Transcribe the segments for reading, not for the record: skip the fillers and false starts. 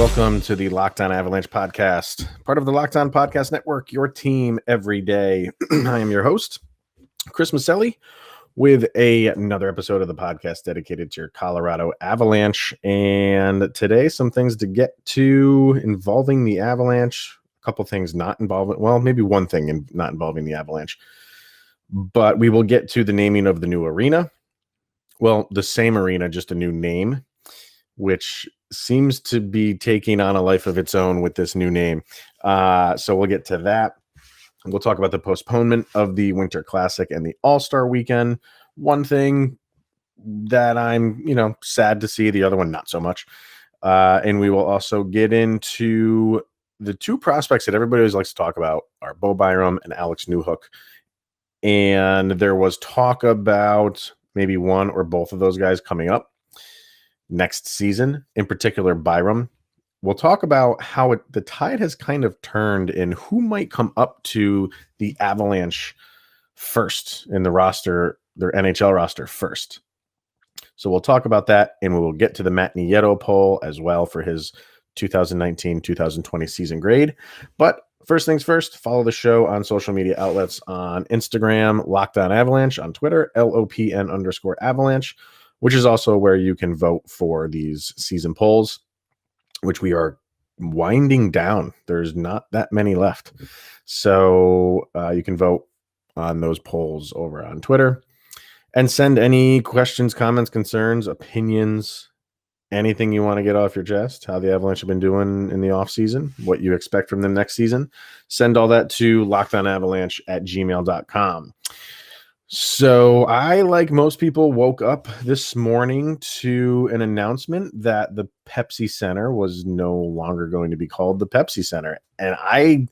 Welcome to the Locked On Avalanche podcast, part of the Locked On Podcast Network, your team every day. I am your host, Chris Maselli, with another episode of the podcast dedicated to your Colorado Avalanche. And today, some things to get to involving the Avalanche, a couple things not involving, well, maybe one thing not involving the Avalanche. But we will get to the naming of the new arena. Well, the same arena, just a new name, which seems to be taking on a life of its own with this new name. So we'll get to that. We'll talk about the postponement of the Winter Classic and the All-Star Weekend. One thing that I'm, sad to see, the other one not so much. And we will also get into the two prospects that everybody always likes to talk about are Bo Byram and Alex Newhook. And there was talk about maybe one or both of those guys coming up next season, in particular Byram. We'll talk about how the tide has kind of turned in who might come up to the Avalanche first in the roster, their NHL roster first. So we'll talk about that, and we will get to the Matt Nieto poll as well for his 2019-2020 season grade. But first things first, follow the show on social media outlets on Instagram, Locked On Avalanche, on Twitter, LOPN_Avalanche, which is also where you can vote for these season polls, which we are winding down. There's not that many left. So you can vote on those polls over on Twitter and send any questions, comments, concerns, opinions, anything you want to get off your chest, how the Avalanche have been doing in the offseason, what you expect from them next season. Send all that to lockedonavalanche@gmail.com. So I, like most people, woke up this morning to an announcement that the Pepsi Center was no longer going to be called the Pepsi Center. And I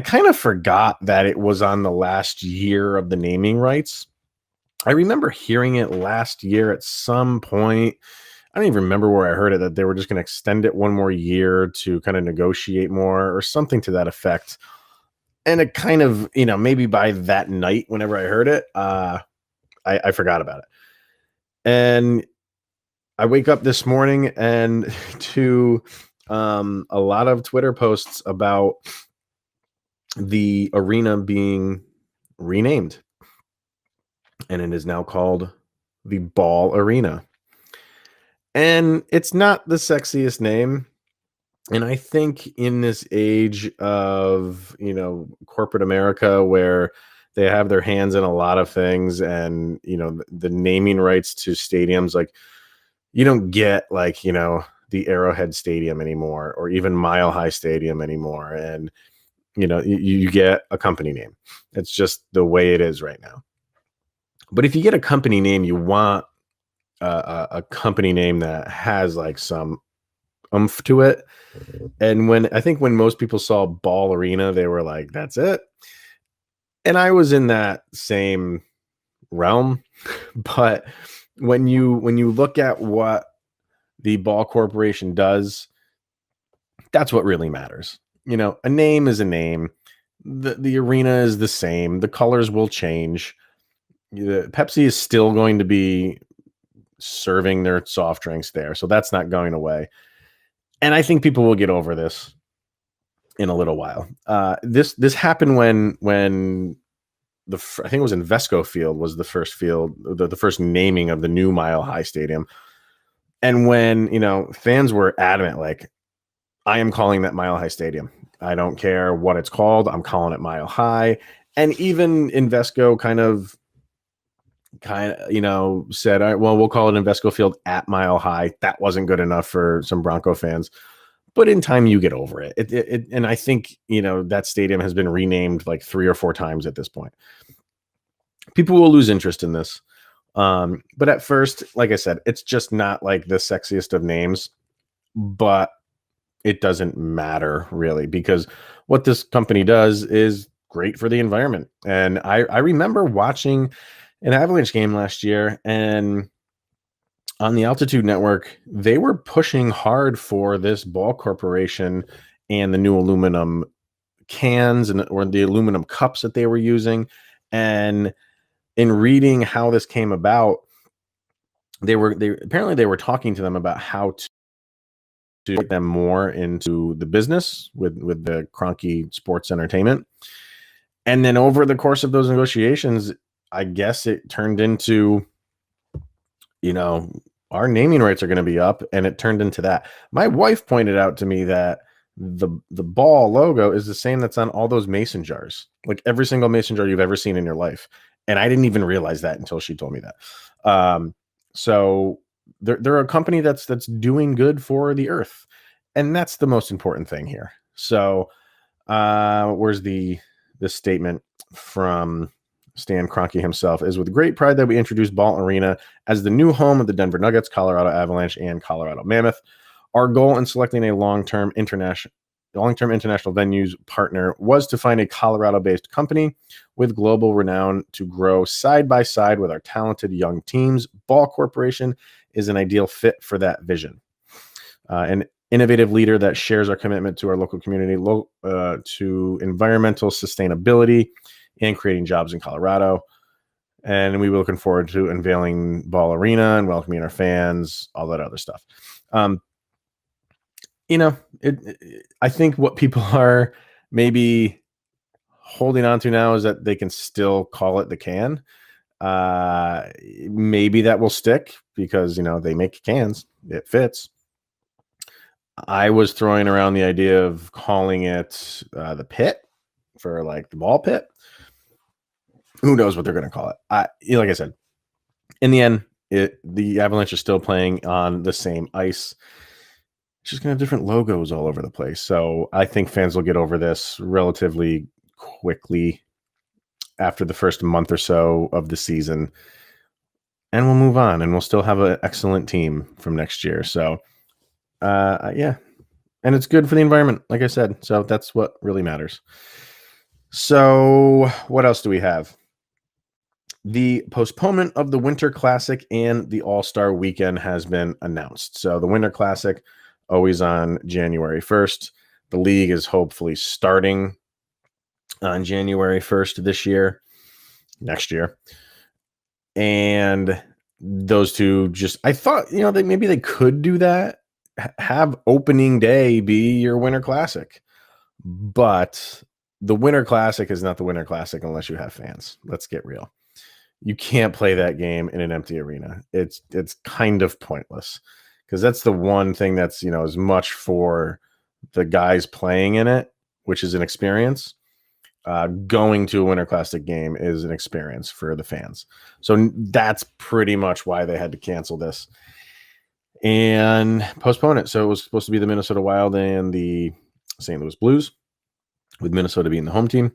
kind of forgot that it was on the last year of the naming rights. I remember hearing it last year at some point. I don't even remember where I heard it, that they were just going to extend it one more year to kind of negotiate more or something to that effect. And it kind of, maybe by that night, whenever I heard it, I forgot about it. And I wake up this morning and to a lot of Twitter posts about the arena being renamed. And it is now called the Ball Arena. And it's not the sexiest name. And I think in this age of, corporate America, where they have their hands in a lot of things, and, the naming rights to stadiums, like you don't get the Arrowhead Stadium anymore, or even Mile High Stadium anymore. And, you get a company name. It's just the way it is right now. But if you get a company name, you want a company name that has some oomph to it. And when most people saw Ball Arena, they were like, that's it. And I was in that same realm. But when you look at what the Ball Corporation does, that's what really matters. A name is a name. The arena is the same. The colors will change. Pepsi is still going to be serving their soft drinks there, so that's not going away. And I think people will get over this in a little while. This happened when I think it was Invesco Field was the first field, the first naming of the new Mile High Stadium. And when, fans were adamant, like, I am calling that Mile High Stadium. I don't care what it's called. I'm calling it Mile High. And even Invesco kind of, said, all right, well, we'll call it Invesco Field at Mile High. That wasn't good enough for some Bronco fans. But in time, you get over it. And I think, that stadium has been renamed like 3 or 4 times at this point. People will lose interest in this. But at first, like I said, it's just not like the sexiest of names. But it doesn't matter really, because what this company does is great for the environment. And I remember watching an Avalanche game last year, and on the Altitude Network, they were pushing hard for this Ball Corporation and the new aluminum cans or the aluminum cups that they were using. And in reading how this came about, they were talking to them about how to take them more into the business with the Kroenke Sports Entertainment. And then over the course of those negotiations, I guess it turned into, our naming rights are going to be up, and it turned into that. My wife pointed out to me that the ball logo is the same that's on all those mason jars, like every single mason jar you've ever seen in your life. And I didn't even realize that until she told me that. So they're a company that's doing good for the earth, and that's the most important thing here. So where's the statement from Stan Kroenke himself? Is with great pride that we introduced Ball Arena as the new home of the Denver Nuggets, Colorado Avalanche, and Colorado Mammoth. Our goal in selecting a long-term international venues partner was to find a Colorado-based company with global renown to grow side by side with our talented young teams. Ball Corporation is an ideal fit for that vision. An innovative leader that shares our commitment to our local community, to environmental sustainability, and creating jobs in Colorado. And we were looking forward to unveiling Ball Arena and welcoming our fans, all that other stuff. I think what people are maybe holding on to now is that they can still call it the Can. Maybe that will stick because, they make cans. It fits. I was throwing around the idea of calling it the Pit for like the ball pit. Who knows what they're going to call it? Like I said, in the end, the Avalanche are still playing on the same ice. It's just going to have different logos all over the place. So I think fans will get over this relatively quickly after the first month or so of the season. And we'll move on, and we'll still have an excellent team from next year. So, yeah. And it's good for the environment, like I said. So that's what really matters. So what else do we have? The postponement of the Winter Classic and the All-Star Weekend has been announced. So the Winter Classic, always on January 1st. The league is hopefully starting on January 1st next year. And those two I thought, maybe they could do that. Have opening day be your Winter Classic. But the Winter Classic is not the Winter Classic unless you have fans. Let's get real. You can't play that game in an empty arena. It's kind of pointless because that's the one thing that's, as much for the guys playing in it, which is an experience. Going to a Winter Classic game is an experience for the fans. So that's pretty much why they had to cancel this and postpone it. So it was supposed to be the Minnesota Wild and the St. Louis Blues, with Minnesota being the home team.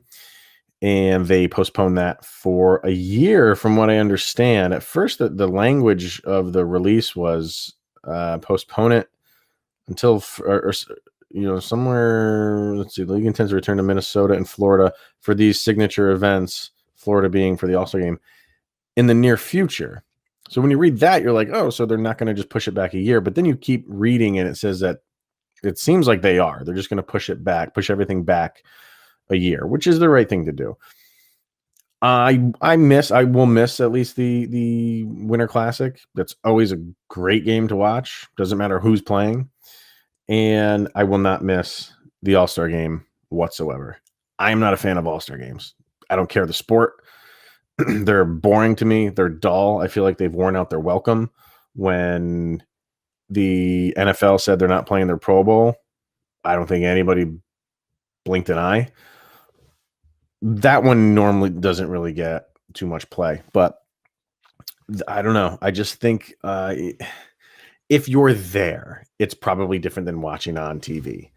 And they postponed that for a year, from what I understand. At first, the language of the release was postpone it until, somewhere, let's see, the league intends to return to Minnesota and Florida for these signature events, Florida being for the All-Star game, in the near future. So when you read that, you're like, oh, so they're not going to just push it back a year. But then you keep reading and it says that it seems like they are. They're just going to push everything back a year, which is the right thing to do. I will miss at least the Winter Classic. That's always a great game to watch. Doesn't matter who's playing. And I will not miss the All-Star game whatsoever. I'm not a fan of All-Star games. I don't care the sport. They're boring to me. They're dull. I feel like they've worn out their welcome. When the NFL said they're not playing their Pro Bowl, I don't think anybody blinked an eye. That one normally doesn't really get too much play, but I don't know. I just think if you're there, it's probably different than watching on TV.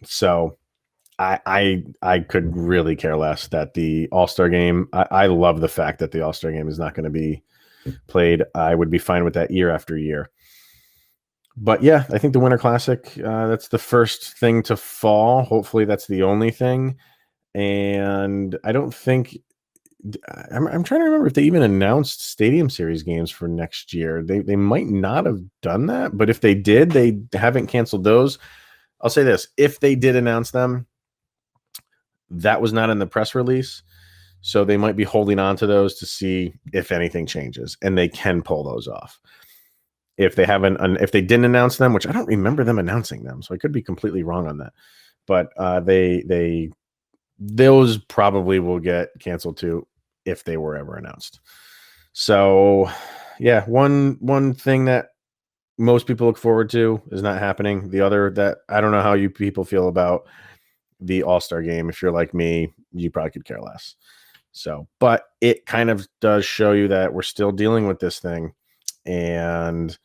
So I could really care less that the All-Star game, I love the fact that the All-Star game is not going to be played. I would be fine with that year after year. But yeah, I think the Winter Classic, that's the first thing to fall. Hopefully that's the only thing. And I don't think I'm trying to remember if they even announced Stadium Series games for next year. They might not have done that, but if they did, they haven't canceled those. I'll say this. If they did announce them, that was not in the press release. So they might be holding on to those to see if anything changes, and they can pull those off. if they didn't announce them, which I don't remember them announcing them, so I could be completely wrong on that. But those probably will get canceled too if they were ever announced. So, yeah, one thing that most people look forward to is not happening. The other that I don't know how you people feel about the All-Star game. If you're like me, you probably could care less. So, but it kind of does show you that we're still dealing with this thing. And,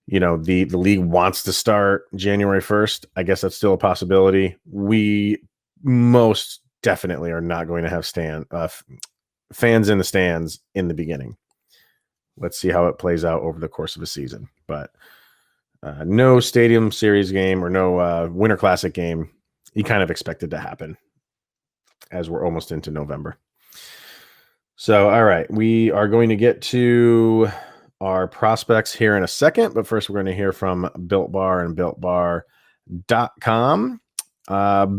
the league wants to start January 1st. I guess that's still a possibility. We most definitely are not going to have fans in the stands in the beginning. Let's see how it plays out over the course of a season. But no Stadium Series game or no Winter Classic game. You kind of expect it to happen as we're almost into November. So, all right, we are going to get to our prospects here in a second, but first we're going to hear from Built Bar and BuiltBar.com.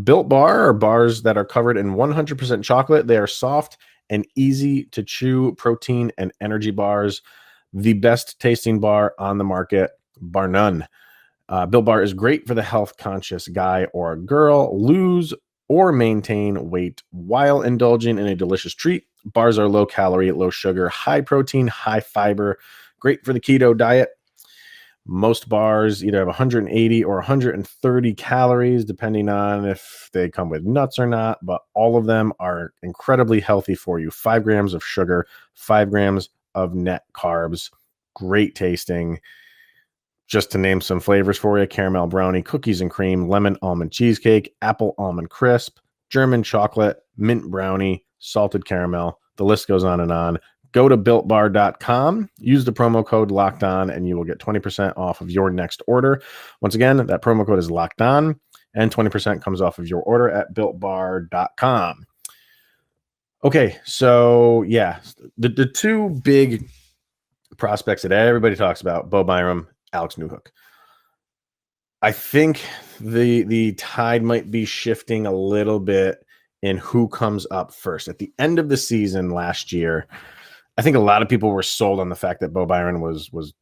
Built Bar are bars that are covered in 100% chocolate. They are soft and easy to chew protein and energy bars. The best tasting bar on the market, bar none. Built Bar is great for the health conscious guy or girl. Lose or maintain weight while indulging in a delicious treat. Bars are low calorie, low sugar, high protein, high fiber, great for the keto diet. Most bars either have 180 or 130 calories, depending on if they come with nuts or not, but all of them are incredibly healthy for you. 5 grams of sugar, 5 grams of net carbs, great tasting. Just to name some flavors for you: caramel brownie, cookies and cream, lemon almond cheesecake, apple almond crisp, German chocolate, mint brownie, salted caramel. The list goes on and on. Go to BuiltBar.com, use the promo code LOCKEDON, and you will get 20% off of your next order. Once again, that promo code is LOCKEDON, and 20% comes off of your order at BuiltBar.com. Okay, so yeah, the two big prospects that everybody talks about, Bo Byram, Alex Newhook. I think the tide might be shifting a little bit in who comes up first. At the end of the season last year, I think a lot of people were sold on the fact that Bo Byram was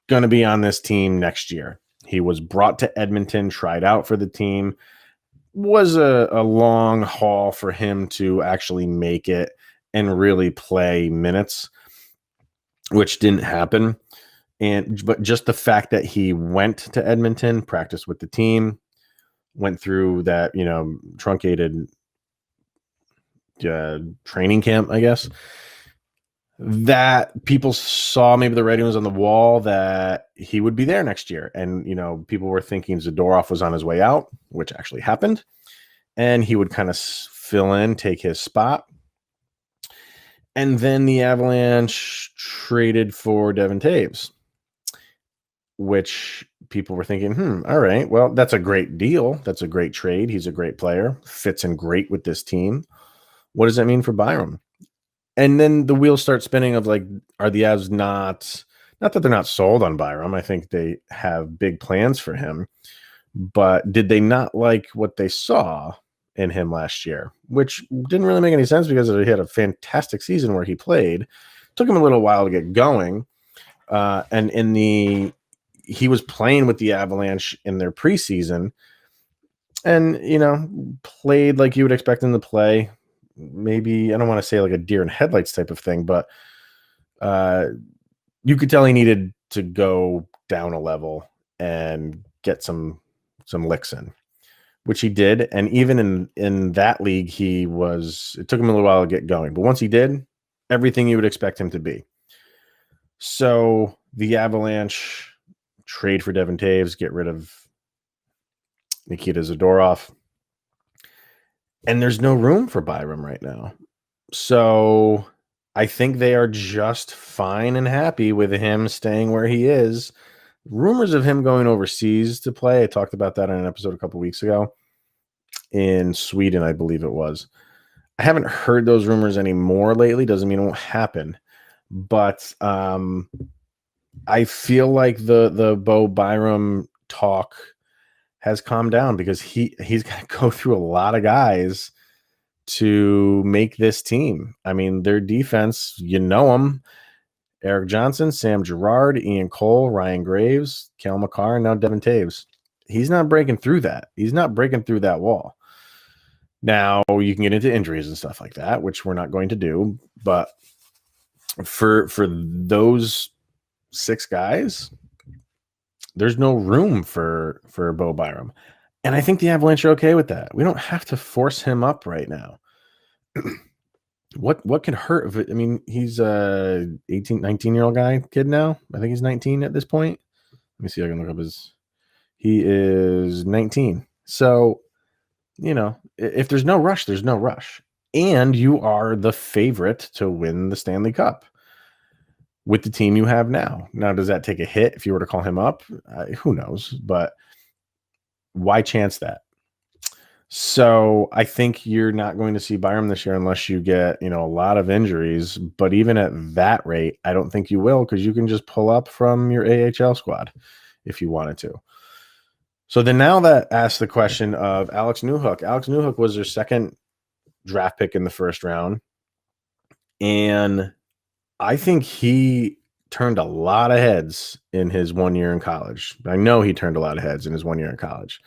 going to be on this team next year. He was brought to Edmonton, tried out for the team. Was a long haul for him to actually make it and really play minutes, which didn't happen. But just the fact that he went to Edmonton, practiced with the team, went through that, truncated training camp, I guess, that people saw maybe the writing was on the wall that he would be there next year. And, people were thinking Zadorov was on his way out, which actually happened. And he would kind of fill in, take his spot. And then the Avalanche traded for Devin Taves, which people were thinking, all right, well, that's a great deal. That's a great trade. He's a great player, fits in great with this team. What does that mean for Byram? And then the wheels start spinning of like, are the Avs not that they're not sold on Byram? I think they have big plans for him, but did they not like what they saw in him last year, which didn't really make any sense because he had a fantastic season where he played. Took him a little while to get going. And he was playing with the Avalanche in their preseason and, played like you would expect him to play. Maybe, I don't want to say like a deer in headlights type of thing, but you could tell he needed to go down a level and get some licks in, which he did. And even in that league, it took him a little while to get going. But once he did, everything you would expect him to be. So the Avalanche trade for Devin Taves, get rid of Nikita Zadorov. And there's no room for Byram right now. So I think they are just fine and happy with him staying where he is. Rumors of him going overseas to play. I talked about that on an episode a couple weeks ago in Sweden, I believe it was. I haven't heard those rumors anymore lately. Doesn't mean it won't happen. But I feel like the Bo Byram talk has calmed down because he's got to go through a lot of guys to make this team. I mean, their defense, them. Eric Johnson, Sam Girard, Ian Cole, Ryan Graves, Cale Makar, and now Devin Taves. He's not breaking through that. He's not breaking through that wall. Now, you can get into injuries and stuff like that, which we're not going to do. But for those 6 guys, there's no room for Bo Byram. And I think the Avalanche are okay with that. We don't have to force him up right now. What can hurt? I mean, he's a 18, 19-year-old kid now. I think he's 19 at this point. Let me see if I can look up he is 19. So, if there's no rush, there's no rush. And you are the favorite to win the Stanley Cup with the team you have now. Now, does that take a hit if you were to call him up? Who knows? But why chance that? So I think you're not going to see Byram this year unless you get, a lot of injuries. But even at that rate, I don't think you will, because you can just pull up from your AHL squad if you wanted to. So then now that asks the question of Alex Newhook. Alex Newhook was their second draft pick in the first round. And I think he turned a lot of heads in his 1 year in college. I know he turned a lot of heads in his 1 year in college.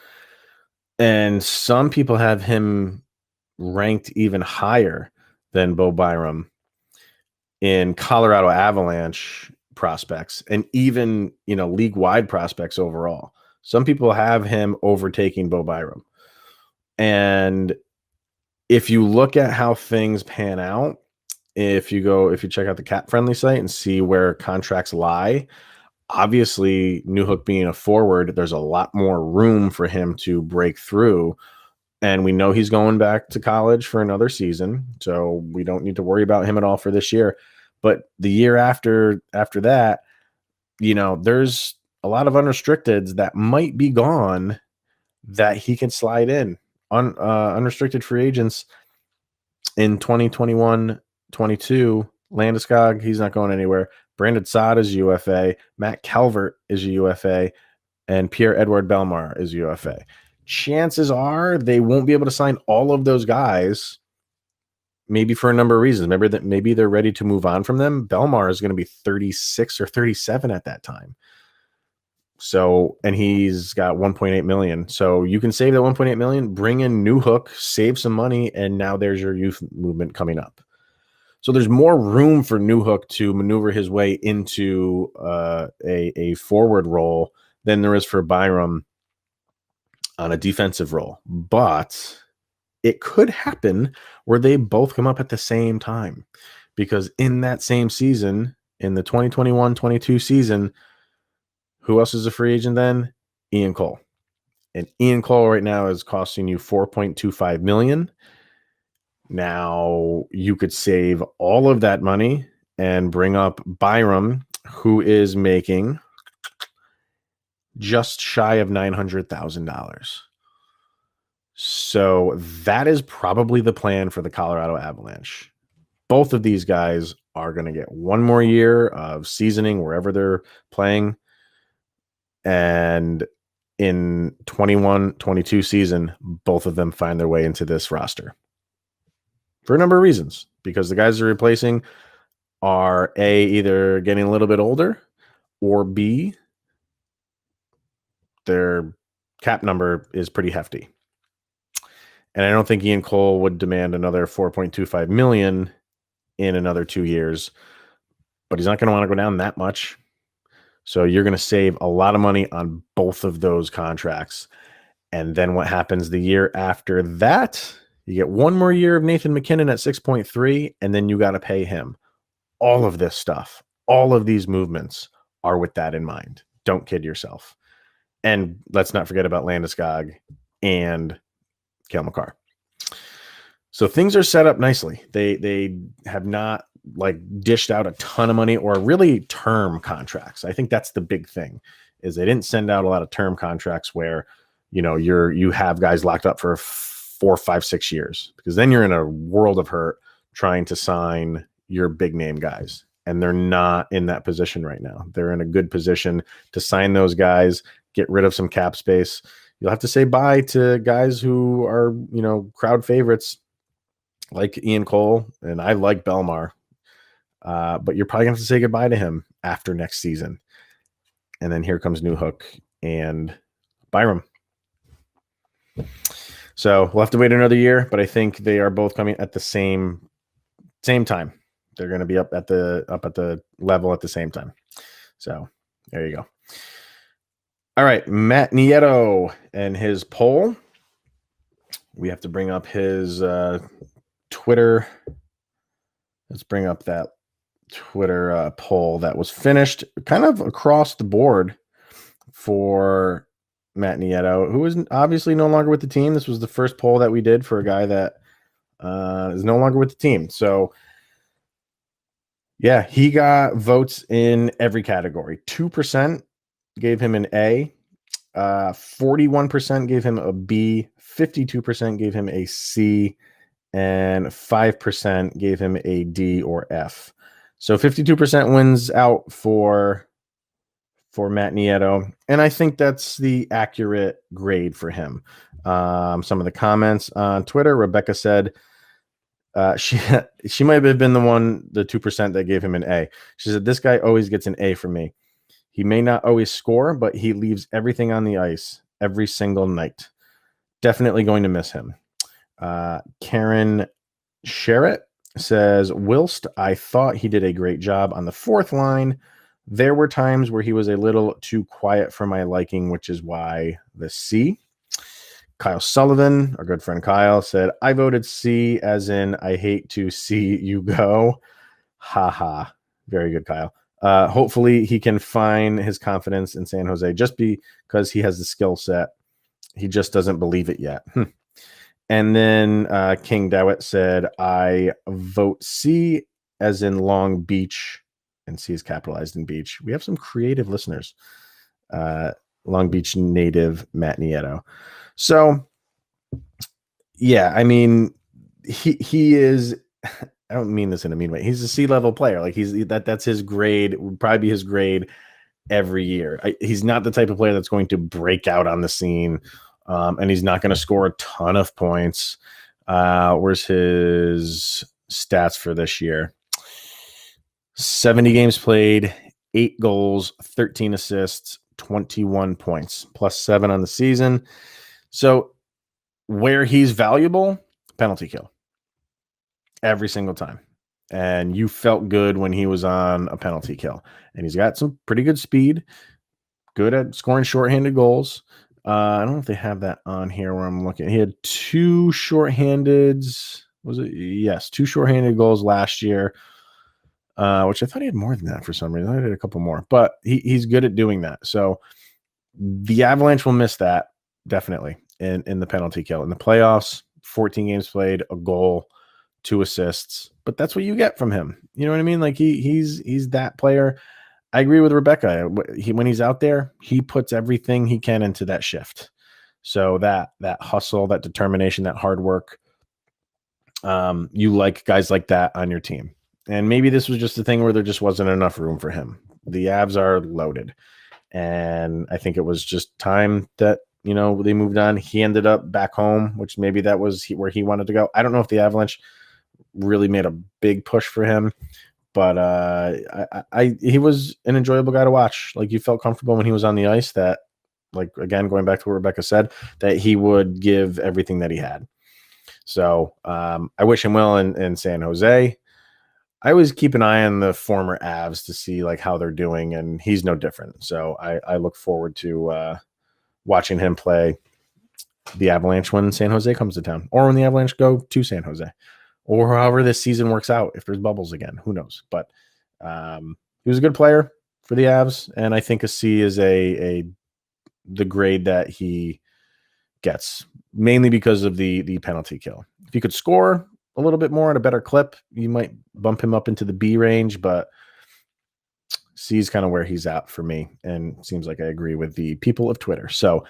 And some people have him ranked even higher than Bo Byram in Colorado Avalanche prospects and even, league-wide prospects overall. Some people have him overtaking Bo Byram. And if you look at how things pan out, if you check out the Cap Friendly site and see where contracts lie, obviously, Newhook being a forward, there's a lot more room for him to break through. And we know he's going back to college for another season, so we don't need to worry about him at all for this year. But the year after that, there's a lot of unrestricteds that might be gone that he can slide in. Unrestricted free agents in 2021-22, Landeskog, he's not going anywhere. Brandon Saad is UFA. Matt Calvert is a UFA. And Pierre-Edouard Bellemare is UFA. Chances are they won't be able to sign all of those guys, maybe for a number of reasons. Maybe they're ready to move on from them. Bellemare is going to be 36 or 37 at that time. So, and he's got 1.8 million. So you can save that 1.8 million, bring in Newhook, save some money, and now there's your youth movement coming up. So there's more room for Newhook to maneuver his way into a forward role than there is for Byram on a defensive role. But it could happen where they both come up at the same time, because in that same season, in the 2021-22 season, who else is a free agent then? Ian Cole. And Ian Cole right now is costing you $4.25 million. Now, you could save all of that money and bring up Byram, who is making just shy of $900,000. So that is probably the plan for the Colorado Avalanche. Both of these guys are going to get one more year of seasoning wherever they're playing. And in 21-22 season, both of them find their way into this roster for a number of reasons, because the guys they're replacing are A, either getting a little bit older, or B, their cap number is pretty hefty. And I don't think Ian Cole would demand another $4.25 million in another 2 years, but he's not going to want to go down that much. So you're going to save a lot of money on both of those contracts. And then what happens the year after that? You get one more year of Nathan McKinnon at 6.3, and then you got to pay him. All of this stuff, all of these movements are with that in mind. Don't kid yourself. And let's not forget about Landeskog and Cale Makar. So things are set up nicely. They have not dished out a ton of money or really term contracts. I think that's the big thing, is they didn't send out a lot of term contracts where, you have guys locked up for 4, 5, 6 years, because then you're in a world of hurt trying to sign your big name guys. And they're not in that position right now. They're in a good position to sign those guys, get rid of some cap space. You'll have to say bye to guys who are, crowd favorites like Ian Cole, and I like Bellemare. But you're probably going to have to say goodbye to him after next season. And then here comes Newhook and Byram. So we'll have to wait another year, but I think they are both coming at the same time. They're going to be up at the level at the same time. So there you go. All right, Matt Nieto and his poll. We have to bring up his Twitter. Let's bring up that Twitter poll that was finished kind of across the board for Matt Nieto, who is obviously no longer with the team. This was the first poll that we did for a guy that is no longer with the team. So, yeah, he got votes in every category. 2% gave him an A. 41% gave him a B. 52% gave him a C. And 5% gave him a D or F. So 52% wins out for Matt Nieto, and I think that's the accurate grade for him. Some of the comments on Twitter, Rebecca said she might have been the 2% that gave him an A. She said, "This guy always gets an A from me. He may not always score, but he leaves everything on the ice every single night. Definitely going to miss him." Karen Sherritt says, "Whilst I thought he did a great job on the fourth line, there were times where he was a little too quiet for my liking, which is why the C." Kyle Sullivan, our good friend Kyle, said, "I voted C as in I hate to see you go." Ha ha. Very good, Kyle. Hopefully he can find his confidence in San Jose just because he has the skill set. He just doesn't believe it yet. And then King Dowett said, "I vote C as in Long Beach," and C is capitalized in beach. We have some creative listeners. Long Beach native Matt Nieto. So, yeah, I mean, he is. I don't mean this in a mean way. He's a C-level player. Like that's his grade. Would probably be his grade every year. He's not the type of player that's going to break out on the scene. And he's not going to score a ton of points. Where's his stats for this year? 70 games played, 8 goals, 13 assists, 21 points, +7 on the season. So where he's valuable, penalty kill. Every single time. And you felt good when he was on a penalty kill. And he's got some pretty good speed, good at scoring shorthanded goals. I don't know if they have that on here where I'm looking. He had 2 shorthandeds. Was it? Yes, 2 shorthanded goals last year, which I thought he had more than that for some reason. I had a couple more, but he's good at doing that. So the Avalanche will miss that definitely in the penalty kill. In the playoffs, 14 games played, a goal, 2 assists, but that's what you get from him. You know what I mean? Like he's that player. I agree with Rebecca. When he's out there, he puts everything he can into that shift. So that hustle, that determination, that hard work, you like guys like that on your team. And maybe this was just a thing where there just wasn't enough room for him. The Avs are loaded. And I think it was just time that, they moved on. He ended up back home, which maybe that was where he wanted to go. I don't know if the Avalanche really made a big push for him. But he was an enjoyable guy to watch. Like you felt comfortable when he was on the ice that, like, again, going back to what Rebecca said, that he would give everything that he had. So I wish him well in San Jose. I always keep an eye on the former Avs to see like how they're doing, and he's no different. So I look forward to watching him play the Avalanche when San Jose comes to town, or when the Avalanche go to San Jose, or however this season works out. If there's bubbles again, who knows? But he was a good player for the Avs, and I think a C is the grade that he gets, mainly because of the penalty kill. If he could score a little bit more at a better clip, you might bump him up into the B range, but C is kind of where he's at for me, and seems like I agree with the people of Twitter. So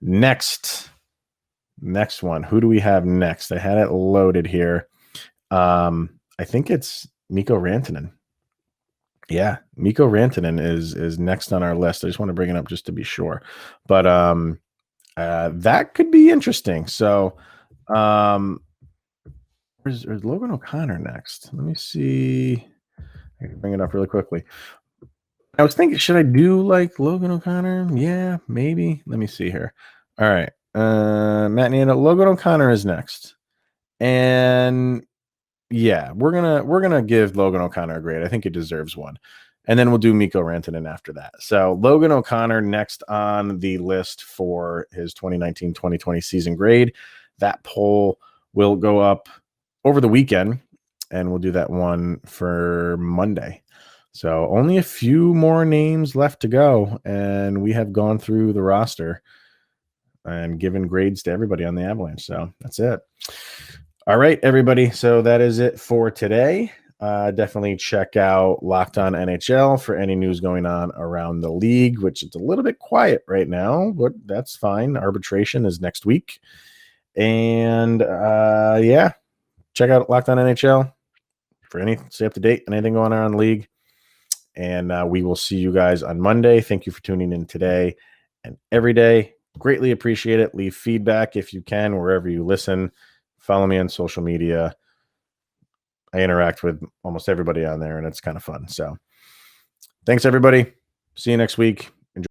next one, who do we have next? I had it loaded here. I think it's Mikko Rantanen. Yeah, Mikko Rantanen is next on our list. I just want to bring it up just to be sure. But that could be interesting. So there's Logan O'Connor next. Let me see. I can bring it up really quickly. I was thinking, should I do like Logan O'Connor? Yeah, maybe. Let me see here. All right. Matt Nieto, Logan O'Connor is next. And yeah, we're gonna give Logan O'Connor a grade. I think he deserves one. And then we'll do Mikko Rantanen after that. So Logan O'Connor next on the list for his 2019-2020 season grade. That poll will go up over the weekend, and we'll do that one for Monday. So only a few more names left to go, and we have gone through the roster and given grades to everybody on the Avalanche. So that's it. All right, everybody. So that is it for today. Definitely check out Locked On NHL for any news going on around the league, which is a little bit quiet right now, but that's fine. Arbitration is next week. And yeah, check out Locked On NHL for stay up to date on anything going on in the league. And we will see you guys on Monday. Thank you for tuning in today and every day. Greatly appreciate it. Leave feedback if you can, wherever you listen. Follow me on social media. I interact with almost everybody on there, and it's kind of fun. So thanks, everybody. See you next week.